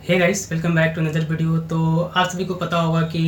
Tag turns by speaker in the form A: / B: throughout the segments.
A: Hey guys, welcome back to another video. तो आप सभी को पता होगा कि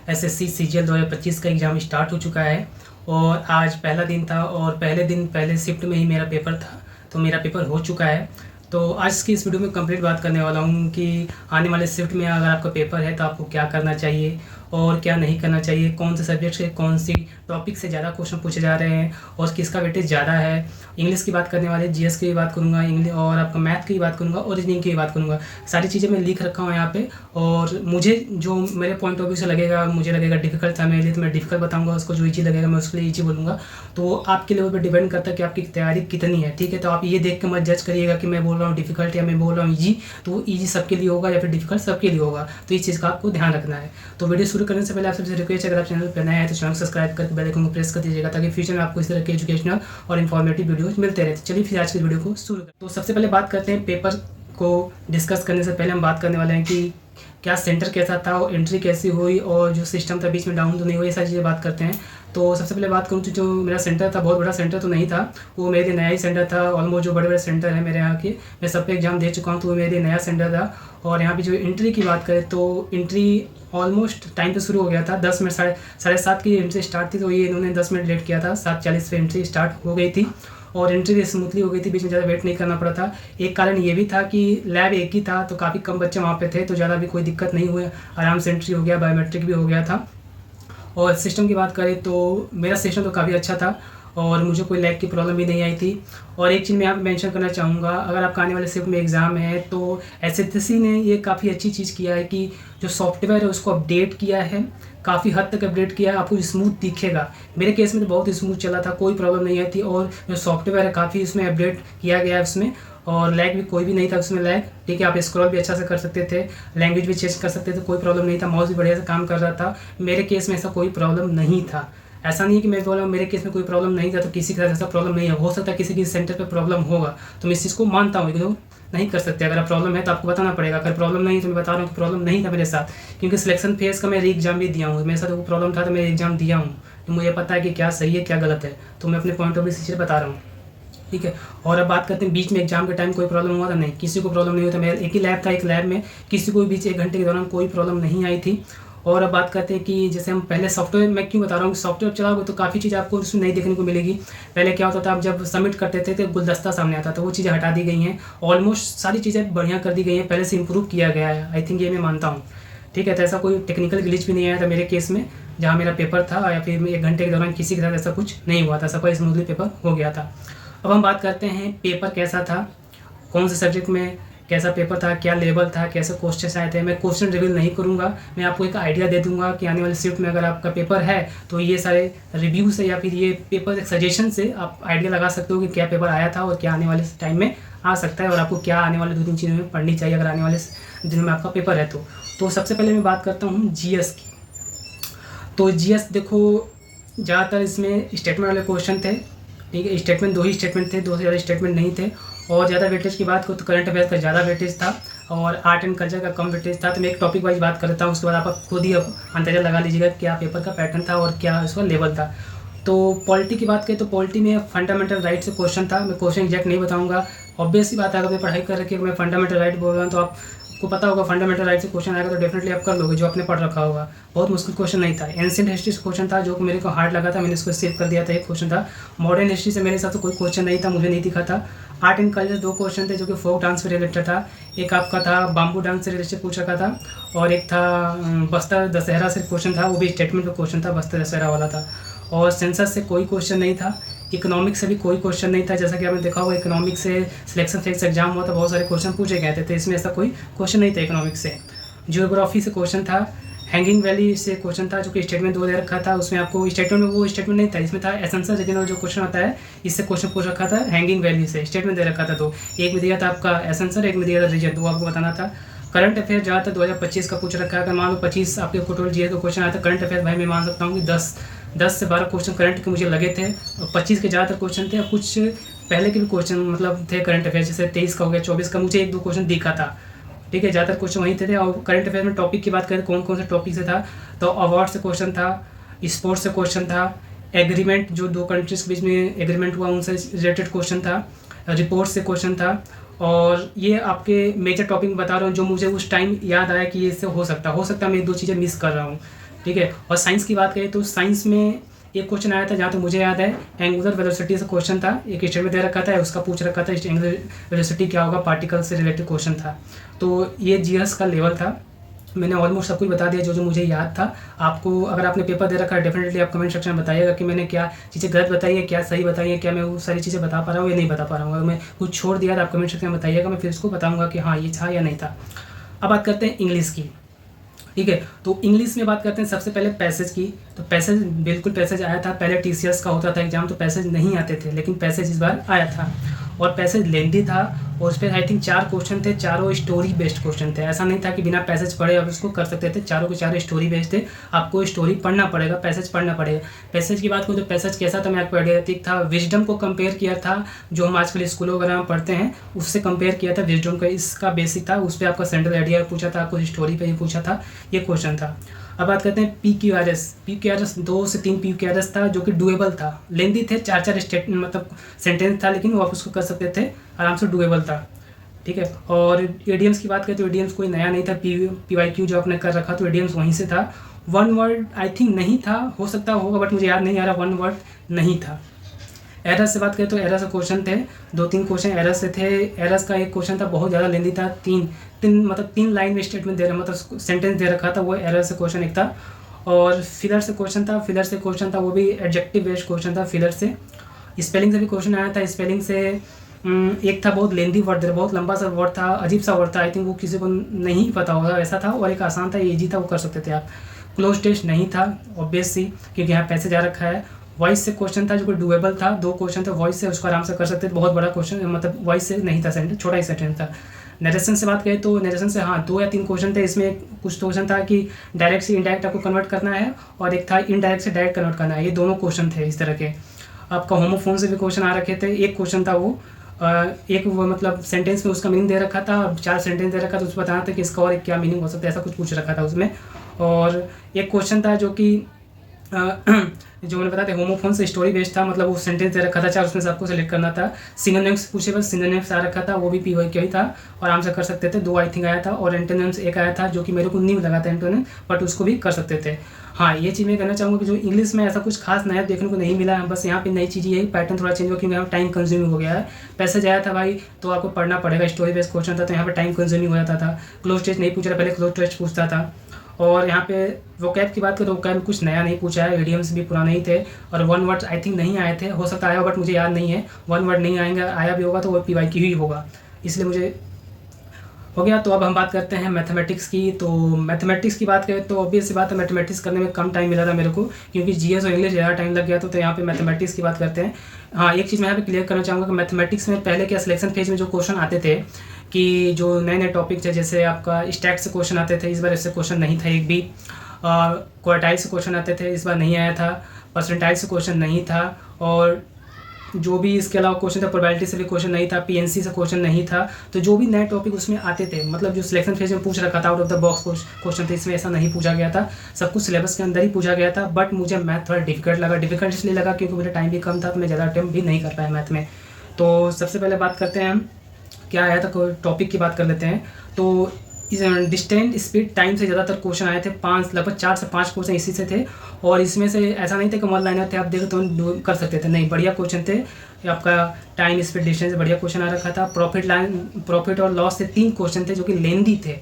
A: एसएससी सीजीएल 2025 का एग्ज़ाम स्टार्ट हो चुका है और आज पहला दिन था और पहले दिन पहले शिफ्ट में ही मेरा पेपर था। तो मेरा पेपर हो चुका है। तो आज की इस वीडियो में कंप्लीट बात करने वाला हूँ कि आने वाले शिफ्ट में अगर आपका पेपर है तो आपको क्या करना चाहिए और क्या नहीं करना चाहिए, कौन से सब्जेक्ट से कौन सी टॉपिक से ज़्यादा क्वेश्चन पूछे जा रहे हैं और किसका वेटेज ज़्यादा है। इंग्लिश की बात करने वाले, जीएस की भी बात करूँगा, इंग्लिश और आपका मैथ की भी बात करूँगा और रीजनिंग की भी बात करूँगा। सारी चीज़ें मैं लिख रखा हूँ यहाँ पे और मुझे जो मेरे पॉइंट ऑफ व्यू से लगेगा, मुझे लगेगा डिफिकल्ट था मेरे लिए तो मैं डिफिकल्ट बताऊँगा, उसको जो ईजी लगेगा मैं उसके लिए ईजी बोलूँगा। तो आपके लेवल पर डिपेंड करता है कि आपकी तैयारी कितनी है। ठीक है, तो आप ये देख के मत जज करिएगा कि मैं बोल रहा हूँ डिफिकल्ट या मैं बोल रहा हूँ ईजी, तो ईजी सबके लिए होगा या फिर डिफिकल्ट सबके लिए होगा। तो इस चीज़ का आपको ध्यान रखना है। तो वीडियो शुरू करने से पहले आप सबसे रिक्वेस्ट है, अगर आप चैनल पर नए हैं तो चैनल सब्सक्राइब करके बेल आइकन को प्रेस कर दीजिएगा ताकि फ्यूचर में आपको इस तरह के एजुकेशनल और इन्फॉर्मेटिव वीडियोज मिलते रहते। चलिए फिर आज की वीडियो को शुरू करते हैं। तो सबसे पहले बात करते हैं, पेपर को डिस्कस करने से पहले हम बात करने वाले हैं कि क्या सेंटर कैसा था और एंट्री कैसी हुई और जो सिस्टम था बीच में डाउन तो नहीं हुई, ये सारी चीज़ें बात करते हैं। तो सबसे पहले बात करूँ तो जो मेरा सेंटर था, बहुत बड़ा सेंटर तो नहीं था, वो मेरे लिए नया ही सेंटर था। ऑलमोस्ट जो बड़े बड़े सेंटर है मेरे यहाँ के, मैं सब पे एग्जाम दे चुका हूँ, तो वो मेरे लिए नया सेंटर था। और यहाँ पे जो एंट्री की बात करें तो एंट्री ऑलमोस्ट टाइम पे शुरू हो गया था। 10 मिनट साढ़े सात की एंट्री स्टार्ट थी, तो ये इन्होंने 10 मिनट लेट किया था। 7:40 पे एंट्री स्टार्ट हो गई थी और एंट्री भी स्मूथली हो गई थी, बीच में ज़्यादा वेट नहीं करना पड़ा था। एक कारण ये भी था कि लैब एक ही था, तो काफ़ी कम बच्चे वहाँ पे थे, तो ज़्यादा भी कोई दिक्कत नहीं हुई, आराम से एंट्री हो गया, बायोमेट्रिक भी हो गया था। और सिस्टम की बात करें तो मेरा सिस्टम तो काफ़ी अच्छा था और मुझे कोई लैग की प्रॉब्लम भी नहीं आई थी। और एक चीज़ मैं यहाँ पे मेंशन करना चाहूँगा, अगर आपका आने वाले शिफ्ट में एग्ज़ाम है तो एसएससी ने ये काफ़ी अच्छी चीज़ किया है कि जो सॉफ्टवेयर है उसको अपडेट किया है, काफ़ी हद तक अपडेट किया है, आपको स्मूथ दिखेगा। मेरे केस में तो बहुत स्मूथ चला था, कोई प्रॉब्लम नहीं आई थी। और जो सॉफ्टवेयर है काफ़ी उसमें अपडेट किया गया है उसमें, और लैग भी कोई भी नहीं था उसमें लैग। ठीक है, आप स्क्रॉल भी अच्छा से कर सकते थे, लैंग्वेज भी चेंज कर सकते थे, कोई प्रॉब्लम नहीं था, माउस भी बढ़िया से काम कर रहा था। मेरे केस में ऐसा कोई प्रॉब्लम नहीं था। ऐसा नहीं है कि मैं बोल रहा हूँ मेरे केस में कोई प्रॉब्लम नहीं था तो किसी के साथ ऐसा प्रॉब्लम नहीं है। हो सकता है किसी की सेंटर पे प्रॉब्लम होगा, तो मैं इस चीज़ को मानता हूँ, लेकिन नहीं कर सकते। अगर प्रॉब्लम है तो आपको बताना पड़ेगा, अगर प्रॉब्लम नहीं है तो मैं बता रहा हूँ कि प्रॉब्लम नहीं था मेरे साथ, क्योंकि सिलेक्शन फेज़ का मैं री एग्जाम भी दिया हूँ। मेरे साथ वो प्रॉब्लम था तो मैं एग्जाम दिया हूँ, तो मुझे पता है कि क्या सही है क्या गलत है, तो मैं अपने पॉइंट ऑफ व्यू से बता रहा हूँ। ठीक है, और अब बात करते हैं बीच में एग्जाम के टाइम कोई प्रॉब्लम हुआ था? नहीं, किसी को प्रॉब्लम नहीं हुआ था। मेरा एक ही लैब था, एक लैब में किसी को भी बीच 1 घंटे के दौरान कोई प्रॉब्लम नहीं आई थी। और अब बात करते हैं कि जैसे हम पहले सॉफ्टवेयर, मैं क्यों बता रहा हूँ कि सॉफ्टवेयर चलाओगे तो काफ़ी चीज़ आपको उसमें नहीं देखने को मिलेगी। पहले क्या होता था, आप जब सबमिट करते थे तो गुलदस्ता सामने आता था, वो चीज़ें हटा दी गई हैं। ऑलमोस्ट सारी चीज़ें बढ़िया कर दी गई हैं, पहले से इंप्रूव किया गया है। आई थिंक ये मैं मानता हूँ। ठीक है, तो ऐसा कोई टेक्निकल ग्लिच भी नहीं आया था मेरे केस में जहाँ मेरा पेपर था, या फिर 1 घंटे के दौरान किसी के साथ ऐसा कुछ नहीं हुआ था, सब स्मूथली पेपर हो गया था। अब हम बात करते हैं पेपर कैसा था, कौन से सब्जेक्ट में कैसा पेपर था, क्या लेवल था, कैसे क्वेश्चन आए थे। मैं क्वेश्चन रिवील नहीं करूंगा, मैं आपको एक आइडिया दे दूंगा कि आने वाले शिफ्ट में अगर आपका पेपर है तो ये सारे रिव्यू से या फिर ये पेपर एक सजेशन से आप आइडिया लगा सकते हो कि क्या पेपर आया था और क्या आने वाले टाइम में आ सकता है और आपको क्या आने वाले 2-3 चीज़ों में पढ़नी चाहिए अगर आने वाले दिनों में आपका पेपर है तो सबसे पहले मैं बात करता हूँ जीएस की। तो जीएस देखो, ज़्यादातर इसमें स्टेटमेंट वाले क्वेश्चन थे। ठीक है, स्टेटमेंट 2 ही स्टेटमेंट थे, 2 से ज़्यादा स्टेटमेंट नहीं थे। और ज़्यादा वेटेज की बात करो तो करंट अफेयर्स का ज़्यादा वेटेज था और आर्ट एंड कल्चर का कम वेटेज था। तो मैं एक टॉपिक वाइज बात करता हूँ, उसके बाद आप खुद ही अंदाजा लगा लीजिएगा क्या पेपर का पैटर्न था और क्या उसका लेवल था। तो पॉलिटी की बात करें तो पॉलिटी में फंडामेंटल राइट से क्वेश्चन था। मैं क्वेश्चन एग्जैक्ट नहीं बताऊंगा, ऑब्वियस सी बात है, अगर मैं पढ़ाई कर रखी है मैं फंडामेंटल राइट बोल रहा हूँ तो आपको पता होगा फंडामेंटल राइट से क्वेश्चन आएगा तो डेफिनेटली आप कर लोगे जो आपने पढ़ रखा होगा। बहुत मुश्किल क्वेश्चन नहीं था। एंशिएंट हिस्ट्री से क्वेश्चन था जो मेरे को हार्ड लगा था, मैंने इसको सेव कर दिया था, एक क्वेश्चन था। मॉडर्न हिस्ट्री से मेरे हिसाब से कोई क्वेश्चन नहीं था, मुझे नहीं दिखा था। आर्ट एंड कल्चर 2 क्वेश्चन थे जो कि फोक डांस से रिलेटेड था। एक आपका था बाम्बू डांस से रिलेटेड पूछ रखा था और एक था बस्तर दशहरा से क्वेश्चन था, वो भी स्टेटमेंट का क्वेश्चन था, बस्तर दशहरा वाला था। और सेंसस से कोई क्वेश्चन नहीं था। इकोनॉमिक्स से भी कोई क्वेश्चन नहीं था, जैसा कि आपने देखा होगा इकोनॉमिक्स से सिलेक्शन फेज एग्जाम हुआ था, बहुत सारे क्वेश्चन पूछे गए थे, तो इसमें ऐसा कोई क्वेश्चन नहीं था इकोनॉमिक्स से। जियोग्राफी से क्वेश्चन था, हैंगिंग वैली से क्वेश्चन था जो कि स्टेटमेंट 2 दे रखा था, उसमें आपको स्टेटमेंट में वो स्टेटमेंट नहीं था, इसमें था एसेंशियल रीजन जो क्वेश्चन आता है, इससे क्वेश्चन पूछ रखा था हैंगिंग वैली से, स्टेटमेंट दे रखा था। तो एक में दिया था आपका एसेंशियल, एक में दिया था रीजन, 2 आपको बताना था। करंट अफेयर ज़्यादातर 2025 का पूछ रखा है। अगर मान लो 25 आपके टोटल जीएस का क्वेश्चन आया था, करंट अफेयर भाई मैं मान सकता हूँ कि 10 से 12 क्वेश्चन करंट के मुझे लगे थे और 25 के ज़्यादातर क्वेश्चन थे और कुछ पहले के भी क्वेश्चन मतलब थे करंट अफेयर, जैसे 23 का हो गया, 24 का मुझे 1-2 क्वेश्चन दिखा था। ठीक है, ज़्यादातर क्वेश्चन वहीं थे। और करंट अफेयर में टॉपिक की बात करें कौन कौन से टॉपिक से था, तो अवार्ड से क्वेश्चन था, स्पोर्ट्स से क्वेश्चन था, एग्रीमेंट जो 2 कंट्रीज के बीच में एग्रीमेंट हुआ उनसे रिलेटेड क्वेश्चन था, रिपोर्ट से क्वेश्चन था और ये आपके मेजर टॉपिक बता रहा हूँ जो मुझे उस टाइम याद आया कि ये इससे हो सकता है मैं 2 चीज़ें मिस कर रहा हूँ, ठीक है। और साइंस की बात करें तो साइंस में एक क्वेश्चन आया था जहाँ तो मुझे याद है, एंगुलर वेलोसिटी से क्वेश्चन था, एक स्टेटमेंट दे रखा था, उसका पूछ रखा था एंगुलर वेलोसिटी क्या होगा, पार्टिकल से रिलेटेड क्वेश्चन था। तो ये जीएस का लेवल था। मैंने ऑलमोस्ट सब कुछ बता दिया जो मुझे याद था। आपको अगर आपने पेपर दे रखा है डेफिनेटली आप कमेंट सेक्शन में बताइएगा कि मैंने क्या चीज़ें गलत बताई है, क्या सही बताई है, क्या मैं वो सारी चीज़ें बता पा रहा हूँ या नहीं बता पा रहा हूँ। अगर मैं कुछ छोड़ दिया तो आप कमेंट सेक्शन में बताइएगा, मैं फिर उसको बताऊँगा कि हाँ ये था या नहीं था। अब बात करते हैं इंग्लिश की, ठीक है। तो इंग्लिश में बात करते हैं सबसे पहले पैसेज की। तो पैसेज बिल्कुल पैसेज आया था, पहले टीसीएस का होता था एग्जाम तो पैसेज नहीं आते थे, लेकिन पैसेज इस बार आया था और पैसेज लेंथी था और उस पर आई थिंक 4 क्वेश्चन थे, चारों स्टोरी बेस्ड क्वेश्चन थे। ऐसा नहीं था कि बिना पैसेज पढ़े आप उसको कर सकते थे, चारों के चारों स्टोरी बेस्ड थे। आपको स्टोरी पढ़ना पड़ेगा, पैसेज पढ़ना पड़ेगा। पैसेज की बात करूँ तो पैसेज कैसा था मैं आपको आइडिया ठीक था। विजडम को कंपेयर किया था, जो हम आजकल स्कूलों वगैरह में पढ़ते हैं उससे कंपेयर किया था विजडम का, इसका बेसिक था। उस पर आपका सेंट्रल आइडिया पूछा था, आपको स्टोरी पर ही पूछा था, ये क्वेश्चन था। अब बात करते हैं PQRS 2 से 3 PQRS था जो कि डुएबल था। लेंदी थे, 4 स्टेट मतलब सेंटेंस था, लेकिन वो आप उसको कर सकते थे आराम से, डुएबल था, ठीक है। और एडीएम्स की बात करें तो एडीएम्स कोई नया नहीं था, PYQ जो आपने कर रखा तो एडीएम्स वहीं से था। 1 वर्ड आई थिंक नहीं था, हो सकता होगा बट मुझे याद नहीं आ रहा, 1 वर्ड नहीं था। एरर्स से बात करें तो एरर्स से क्वेश्चन थे, 2-3 क्वेश्चन एरर्स से थे। एरर्स का एक क्वेश्चन था बहुत ज़्यादा लेंदी था, 3 लाइन में स्टेटमेंट दे रहा मतलब सेंटेंस दे रखा था, वो एरर से क्वेश्चन एक था। और फिलर से क्वेश्चन था, वो भी एडजेक्टिव बेस्ड क्वेश्चन था फिलर से। स्पेलिंग से भी क्वेश्चन आया था, स्पेलिंग से एक था बहुत लेंदी वर्ड, बहुत लंबा सा वर्ड था, अजीब सा वर्ड था, आई थिंक वो किसी को नहीं पता होगा ऐसा था। और एक आसान था, ईजी था, वो कर सकते थे आप। क्लोज टेस्ट नहीं था ऑब्वियस सी, क्योंकि यहाँ पैसे जा रखा है। वॉइस से क्वेश्चन था जो कि डुएबल था, 2 क्वेश्चन थे वॉइस से, उसको आराम से कर सकते थे। बहुत बड़ा क्वेश्चन मतलब वॉइस से नहीं था, सेंटेंस छोटा ही सेंटेंस था। नरेशन से बात करें तो नरेशन से हाँ 2 या 3 क्वेश्चन थे। इसमें कुछ क्वेश्चन था कि डायरेक्ट से इनडायरेक्ट आपको कन्वर्ट करना है और एक था इनडायरेक्ट से डायरेक्ट कन्वर्ट करना है, ये दोनों क्वेश्चन थे इस तरह के। आपका होमोफोन से भी क्वेश्चन आ रखे थे, एक क्वेश्चन था वो एक वो मतलब सेंटेंस में उसका मीनिंग दे रखा था, 4 सेंटेंस दे रखा था, उसको बताना था कि इसका और क्या मीनिंग हो सकता है, ऐसा कुछ पूछ रखा था उसमें। और एक क्वेश्चन था जो कि जो मैंने बताया था होमोफोन से स्टोरी बेस्ड था, मतलब वो सेंटेंस दे रखा था 4, उसमें से आपको सेलेक्ट करना था। सिनोनिम्स पूछे, बस सिनोनिम्स आ रखा था, वो भी PYQ ही था और आराम से कर सकते थे। 2 आई थिंक आया था और एंटोनिम्स एक आया था जो कि मेरे को न्यू लगा था एंटोनिम, बट उसको भी कर सकते थे। हाँ ये चीज़ मैं कहना चाहूँगा कि जो इंग्लिश में ऐसा कुछ खास नया देखने को नहीं मिला है, बस यहाँ पे नई चीज़ यही पैटर्न थोड़ा चेंज हुआ क्योंकि यहाँ टाइम कंज्यूमिंग हो गया है। पैसेज आया था भाई तो आपको पढ़ना पड़ेगा, स्टोरी बेस्ड क्वेश्चन था तो यहाँ पे टाइम कंज्यूमिंग हो जाता था। क्लोज टेस्ट नहीं पूछ रहा, पहले क्लोज टेस्ट पूछता था। और यहाँ पे वोकैब की बात करें तो वोकैब कुछ नया नहीं पूछा है, इडियम्स भी पुराने ही थे और 1 वर्ड आई थिंक नहीं आए थे, हो सकता आया बट मुझे याद नहीं है। 1 वर्ड नहीं आएंगे, आया भी होगा तो वो PYQ ही होगा, इसलिए मुझे हो गया। तो अब हम बात करते हैं मैथमेटिक्स की। तो मैथमेटिक्स की बात करें तो ऑब्वियस सी बात है, मैथमेटिक्स करने में कम टाइम मिला था मेरे को क्योंकि जीएस और इंग्लिश ज़्यादा टाइम लग गया तो यहाँ पे मैथमेटिक्स की बात करते हैं। हाँ एक चीज़ मैं यहाँ पे क्लियर करना चाहूँगा कि मैथमेटिक्स में पहले क्या सिलेक्शन फेज में जो क्वेश्चन आते थे कि जो नए नए टॉपिक थे, जैसे आपका स्टैट से क्वेश्चन आते थे, इस बार इससे क्वेश्चन नहीं था एक भी। क्वार्टाइल से क्वेश्चन आते थे, इस बार नहीं आया था। परसेंटाइल से क्वेश्चन नहीं था और जो भी इसके अलावा क्वेश्चन था प्रोबेबिलिटी से भी क्वेश्चन नहीं था, PNC से क्वेश्चन नहीं था। तो जो भी नए टॉपिक उसमें आते थे मतलब जो सिलेक्शन फेज में पूछ रखा था out of the box question थे, इसमें ऐसा नहीं पूछा गया था, सब कुछ सिलेबस के अंदर ही पूछा गया था। बट मुझे मैथ थोड़ा डिफिकल्ट इसलिए लगा क्योंकि मेरा टाइम भी कम था तो मैं ज़्यादा अटेम्प्ट भी नहीं कर पाया मैथ में। तो सबसे पहले बात करते हैं हम क्या आया था, टॉपिक की बात कर लेते हैं। तो डिस्टेंस स्पीड टाइम से ज़्यादातर क्वेश्चन आए थे, लगभग 4 से 5 क्वेश्चन इसी से थे। और इसमें से ऐसा नहीं था कि 1 लाइनर थे, आप देखो तो कर सकते थे, नहीं बढ़िया क्वेश्चन थे। आपका टाइम स्पीड डिस्टेंस बढ़िया क्वेश्चन आ रखा था। प्रॉफिट और लॉस से 3 क्वेश्चन थे जो कि लेंदी थे,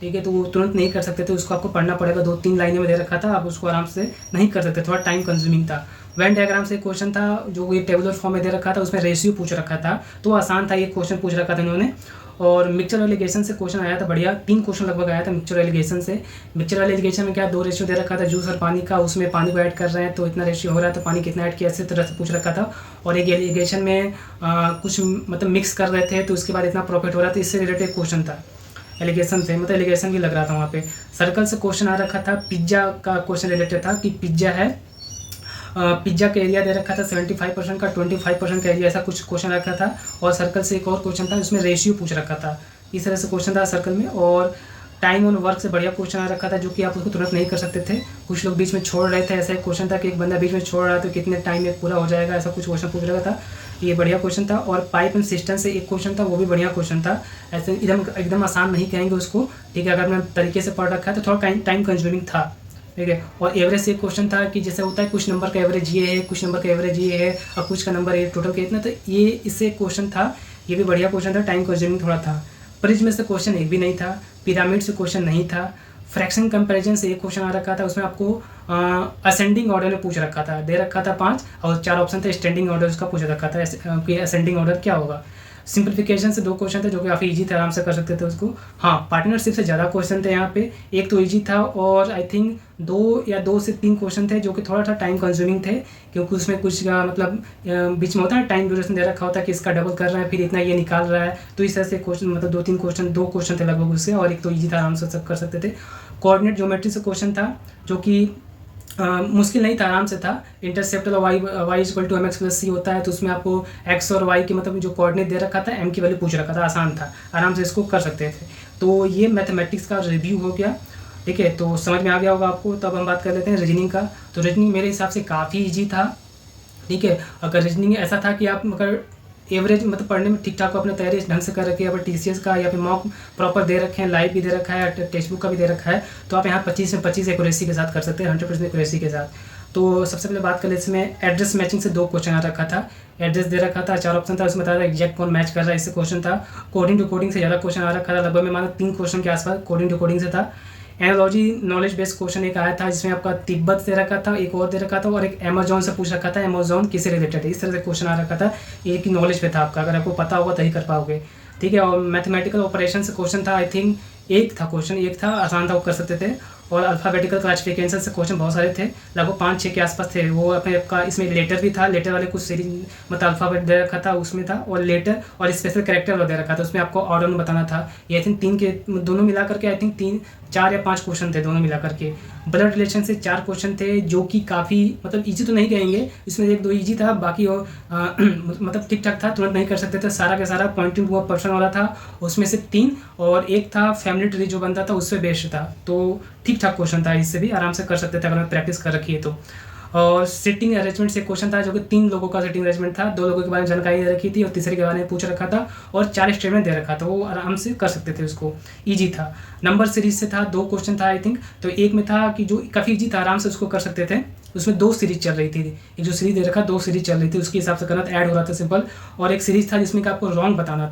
A: ठीक है, तो वो तुरंत नहीं कर सकते थे, उसको आपको पढ़ना पड़ेगा, 2-3 लाइनें में दे रखा था, आप उसको आराम से नहीं कर सकते, थोड़ा टाइम कंज्यूमिंग था। वेन डायग्राम से क्वेश्चन था जो ये टेबुलर फॉर्म में दे रखा था, उसमें रेशियो पूछ रखा था तो आसान था, ये क्वेश्चन पूछ रखा था इन्होंने। और मिक्सचर एलिगेशन से क्वेश्चन आया था बढ़िया, 3 क्वेश्चन लगभग आया था मिक्सचर एलिगेशन से। मिक्सचर एलिगेशन में क्या 2 रेशियो दे रखा था, जूस और पानी का, उसमें पानी को ऐड कर रहे हैं तो इतना रेशियो हो रहा है तो पानी कितना ऐड किया, इसी तरह से पूछ रखा था। और एक एलिगेशन में कुछ मतलब मिक्स कर रहे थे तो उसके बाद इतना प्रॉफिट हो रहा था, इससे रिलेटेड क्वेश्चन था। एलिगेशन थे मतलब एलिगेशन भी लग रहा था वहाँ पे। सर्कल से क्वेश्चन आ रखा था, पिज्ज़ा का क्वेश्चन रिलेटेड था कि पिज्ज़ा है, पिज्ज़ा का एरिया दे रखा था 75% का, 25% का एरिया, ऐसा कुछ क्वेश्चन रखा था। और सर्कल से एक और क्वेश्चन था, उसमें रेशियो पूछ रखा था, इस तरह से क्वेश्चन था सर्कल में। और टाइम ऑन वर्क से बढ़िया क्वेश्चन आ रखा था जो कि आप उसको तुरंत नहीं कर सकते थे, कुछ लोग बीच में छोड़ रहे थे। ऐसा एक क्वेश्चन था कि एक बंदा बीच में छोड़ रहा था तो कितने टाइम में पूरा हो जाएगा, ऐसा कुछ क्वेश्चन पूछ रखा था। ये बढ़िया क्वेश्चन था। और पाइप एंड सिस्टम से एक क्वेश्चन था, वो भी बढ़िया क्वेश्चन था। ऐसे एकदम आसान नहीं कहेंगे उसको, ठीक है। अगर आपने तरीके से पढ़ रखा है तो थोड़ा टाइम कंज्यूमिंग था, ठीक है। और एवरेज से एक क्वेश्चन था कि जैसे होता है कुछ नंबर का एवरेज ये है, कुछ नंबर का एवरेज ये है और कुछ का नंबर ये टोटल कितना, तो ये इससे क्वेश्चन था। ये भी बढ़िया क्वेश्चन था, टाइम कंज्यूमिंग थोड़ा था। ब्रिज में से क्वेश्चन एक भी नहीं था। पिरामिड से क्वेश्चन नहीं था। फ्रैक्शन कंपैरिजन से एक क्वेश्चन आ रखा था, उसमें आपको असेंडिंग ऑर्डर में पूछ रखा था, दे रखा था 5 और 4 ऑप्शन थे, स्टैंडिंग ऑर्डर उसका पूछ रखा था कि असेंडिंग ऑर्डर क्या होगा। सिंप्लीफिकेशन से 2 क्वेश्चन थे जो कि काफ़ी इजी थे, आराम से कर सकते थे उसको। हाँ, पार्टनरशिप से ज़्यादा क्वेश्चन थे यहाँ पे, एक तो इजी था और आई थिंक 2 से 3 क्वेश्चन थे जो कि थोड़ा सा टाइम कंज्यूमिंग थे, क्योंकि उसमें कुछ मतलब बीच में होता है टाइम ड्यूरेशन दे रखा होता है कि इसका डबल कर रहा है फिर इतना ये निकाल रहा है, तो इस तरह से क्वेश्चन मतलब 2 क्वेश्चन थे लगभग उससे, और एक तो ईजी था, आराम से सब कर सकते थे। कोऑर्डिनेट ज्योमेट्री से क्वेश्चन था जो कि मुश्किल नहीं था, आराम से था। Interceptor y equal to mx plus c होता है, तो उसमें आपको x और y के मतलब जो कोऑर्डिनेट दे रखा था, m की वैल्यू पूछ रखा था, आसान था, आराम से इसको कर सकते थे। तो ये मैथमेटिक्स का रिव्यू हो गया, ठीक है। तो समझ में आ गया होगा आपको। तो अब हम बात कर लेते हैं रीजनिंग का। तो रीजनिंग मेरे हिसाब से काफ़ी ईजी था, ठीक है। अगर रीजनिंग ऐसा था कि आप अगर एवरेज मतलब पढ़ने में ठीक ठाक अपने तैयारी ढंग से कर रखी है, या फिर TCS का या फिर मॉक प्रॉपर दे रखे हैं, लाइव भी दे रखा है, टेक्स्ट बुक का भी दे रखा है, तो आप यहाँ 25 में 25 एक्यूरेसी के साथ कर सकते हैं, 100% एक्यूरेसी के साथ। तो सबसे पहले बात कर ले, इसमें एड्रेस मैचिंग से 2 क्वेश्चन आ रखा था। एड्रेस दे रखा था, 4 ऑप्शन था, उसमें बता रहा एग्जैक्ट कौन मैच कर रहा है, इससे क्वेश्चन था। कोडिंग टू कोडिंग से ज़्यादा क्वेश्चन आ रखा था, लगभग मैं मानो 3 क्वेश्चन के आसपास कोडिंग टू कोडिंग से था। एनालॉजी नॉलेज बेस्ड क्वेश्चन एक आया था, जिसमें आपका तिब्बत दे रखा था, एक और दे रखा था, और एक अमेजोन से पूछ रखा था, अमेजोन किससे रिलेटेड है, इस तरह से क्वेश्चन आ रखा था। एक ही नॉलेज पे था आपका, अगर आपको पता होगा तभी कर पाओगे, ठीक है। और मैथमेटिकल ऑपरेशन से क्वेश्चन था, आई थिंक एक था, आसान था, वो कर सकते थे। और अल्फ़ाबेटिकल क्लासिफिकेशन से क्वेश्चन बहुत सारे थे, लगभग 5-6 के आसपास थे। वो अपने आपका इसमें लेटर भी था, लेटर वाले कुछ सीरीज मतलब अल्फ़ाबेट दे रखा था उसमें था, और लेटर और स्पेशल कैरेक्टर वाला दे रखा था, उसमें आपको ऑर्डर में बताना था। ये आई थिंक 3 के दोनों मिला करके आई थिंक 4 या 5 क्वेश्चन थे दोनों मिला करके। ब्लड रिलेशन से 4 क्वेश्चन थे जो कि काफ़ी मतलब ईजी तो नहीं कहेंगे, इसमें 1-2 ईजी था, बाकी और मतलब ठीक ठाक था, तुरंत नहीं कर सकते थे। सारा का सारा पॉइंटिंग पर्सन वाला था, उसमें से 3, और एक था फैमिली ट्री जो बनता था उससे बेस्ड था। तो ठीक ठाक क्वेश्चन था, इससे भी आराम से कर सकते थे अगर मैं प्रैक्टिस कर रखी है तो। और सिटिंग अरेंजमेंट से क्वेश्चन था जो कि 3 लोगों का सिटिंग अरेंजमेंट था, 2 लोगों के बारे में जानकारी दे रखी थी और तीसरे के बारे में पूछ रखा था, और 4 स्टेटमेंट दे रखा था, वो आराम से कर सकते थे उसको, ईजी था। नंबर सीरीज से था, 2 क्वेश्चन था आई थिंक। तो एक में था कि जो काफ़ी ईजी था, आराम से उसको कर सकते थे, उसमें 2 सीरीज चल रही थी, एक जो सीरीज दे रखा 2 सीरीज चल रही थी, उसके हिसाब से करना था, ऐड हो रहा था सिंपल। और एक सीरीज था जिसमें कि आपको रॉन्ग बताना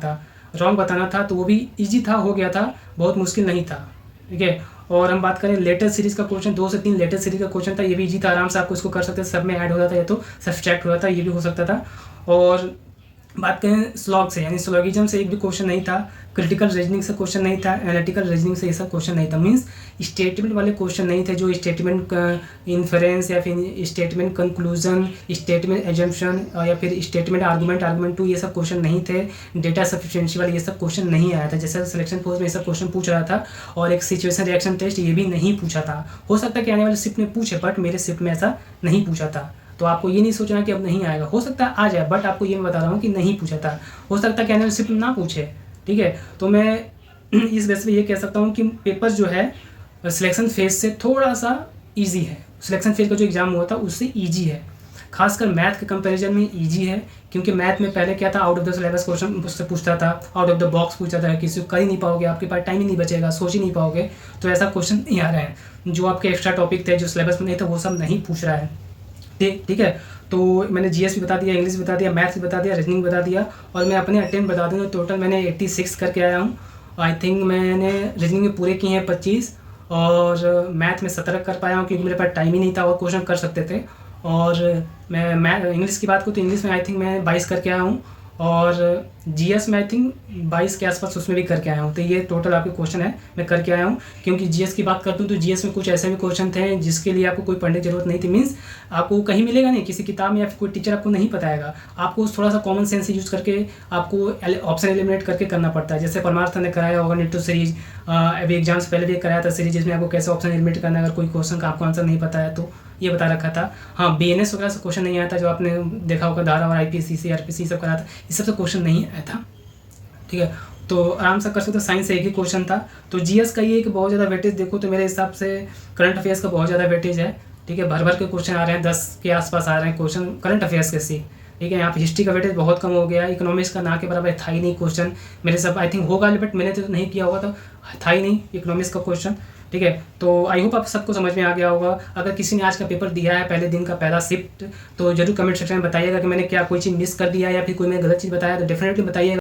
A: था, तो वो भी ईजी था, हो गया था, बहुत मुश्किल नहीं था, ठीक है। और हम बात करें लेटेस्ट सीरीज का क्वेश्चन, 2 से 3 लेटेस्ट सीरीज का क्वेश्चन था, ये भी इजी था, आराम से आपको इसको कर सकते थे, सब में ऐड हो जाता है, या तो सब्सट्रैक्ट हो जाता है, ये भी हो सकता था। और बात करें स्लॉग से, यानी स्लॉगिज्म से एक भी क्वेश्चन नहीं था। क्रिटिकल रीजनिंग से क्वेश्चन नहीं था। एनालिटिकल रीजनिंग से ये सब क्वेश्चन नहीं था, मीन्स स्टेटमेंट वाले क्वेश्चन नहीं थे, जो स्टेटमेंट इन्फरेंस या फिर स्टेटमेंट कंक्लूजन, स्टेटमेंट एजम्पशन या फिर स्टेटमेंट आर्गूमेंट 2, ये सब क्वेश्चन नहीं थे। डेटा सफिशिएंसी वाले ये सब क्वेश्चन नहीं आया था, जैसे सिलेक्शन पोस्ट में ये सब क्वेश्चन पूछ रहा था। और एक सिचुएशन रिएक्शन टेस्ट, ये भी नहीं पूछा था। हो सकता है कि आने वाले शिफ्ट में पूछे, बट मेरे शिफ्ट में ऐसा नहीं पूछा था। तो आपको ये नहीं सोचना कि अब नहीं आएगा, हो सकता है आ जाए, बट आपको ये मैं बता रहा हूँ कि नहीं पूछा था। हो सकता है कि आने वाले शिफ्ट में ना पूछे, ठीक है। तो मैं इस बेस पे ये कह सकता हूँ कि पेपर जो है सिलेक्शन फेज से थोड़ा सा इजी है। सिलेक्शन फेज का जो एग्ज़ाम हुआ था उससे इजी है, खासकर मैथ के कंपैरिजन में इजी है, क्योंकि मैथ में पहले क्या था, out of the syllabus question उससे पूछता था, आउट ऑफ द बॉक्स पूछता था, किसी को कर ही नहीं पाओगे, आपके पास टाइम ही नहीं बचेगा, सोच ही नहीं पाओगे। तो ऐसा क्वेश्चन नहीं आ रहा है। जो आपके एक्स्ट्रा टॉपिक थे, जो सिलेबस में नहीं था, वो सब नहीं पूछ रहा है, ठीक है। तो मैंने जीएस भी बता दिया, इंग्लिश बता दिया, मैथ्स भी बता दिया, रीजनिंग बता दिया, और मैं अपने अटेम्प्ट बता दूँगा। टोटल मैंने 86 करके आया हूँ। आई थिंक मैंने रीजनिंग में पूरे किए हैं 25, और मैथ में 17 कर पाया हूँ, क्योंकि मेरे पास टाइम ही नहीं था और क्वेश्चन कर सकते थे। और मैं इंग्लिश की बात करूँ तो इंग्लिश में आई थिंक मैं 22 करके आया हूँ, और जीएस में आई थिंक 22 के आसपास उसमें भी करके आया हूँ। तो ये टोटल आपके क्वेश्चन है मैं करके आया हूँ। क्योंकि जीएस की बात करता हूँ तो जीएस में कुछ ऐसे भी क्वेश्चन थे जिसके लिए आपको कोई पढ़ने की जरूरत नहीं थी, मीन्स आपको कहीं मिलेगा नहीं, किसी किताब में या फिर कोई टीचर आपको नहीं बताएगा, आपको थोड़ा सा कॉमन सेंस यूज करके आपको ऑप्शन एलिमिनेट करके करना पड़ता है। जैसे परमार्थ ने कराया होगा नेटो सीरीज, अभी एग्जाम से पहले भी कराया था सीरीज, जिसमें आपको कैसे ऑप्शन एलिमिनेट करना है अगर कोई क्वेश्चन का आपको आंसर नहीं पता है, तो ये बता रखा था। हाँ, बीएनएस वगैरह से क्वेश्चन नहीं आया था, जो आपने देखा होगा धारा और आईपीएस सीआरपीसी सब कराया था, इस सब से क्वेश्चन नहीं आया था, ठीक है। तो आराम से कर सकते हो। साइंस से एक ही क्वेश्चन था। तो जीएस का ये एक बहुत ज़्यादा वेटेज देखो तो मेरे हिसाब से करंट अफेयर्स का बहुत ज़्यादा वेटेज है, ठीक है। भर भर के क्वेश्चन आ रहे हैं, 10 के आसपास आ रहे हैं क्वेश्चन करंट अफेयर्स के सी, ठीक है। यहाँ पे हिस्ट्री का वेटेज बहुत कम हो गया, इकोनॉमिक्स का ना के बराबर था ही नहीं क्वेश्चन मेरे सब, आई थिंक होगा बट मैंने तो नहीं किया होगा, तो था ही नहीं इकोनॉमिक्स का क्वेश्चन, ठीक है। तो आई होप आप सबको समझ में आ गया होगा। अगर किसी ने आज का पेपर दिया है पहले दिन का पहला शिफ्ट, तो जरूर कमेंट सेक्शन में बताइएगा कि मैंने क्या कोई चीज़ मिस कर दिया या फिर कोई मैंने गलत चीज़ बताया, तो डेफिनेटली बताइएगा।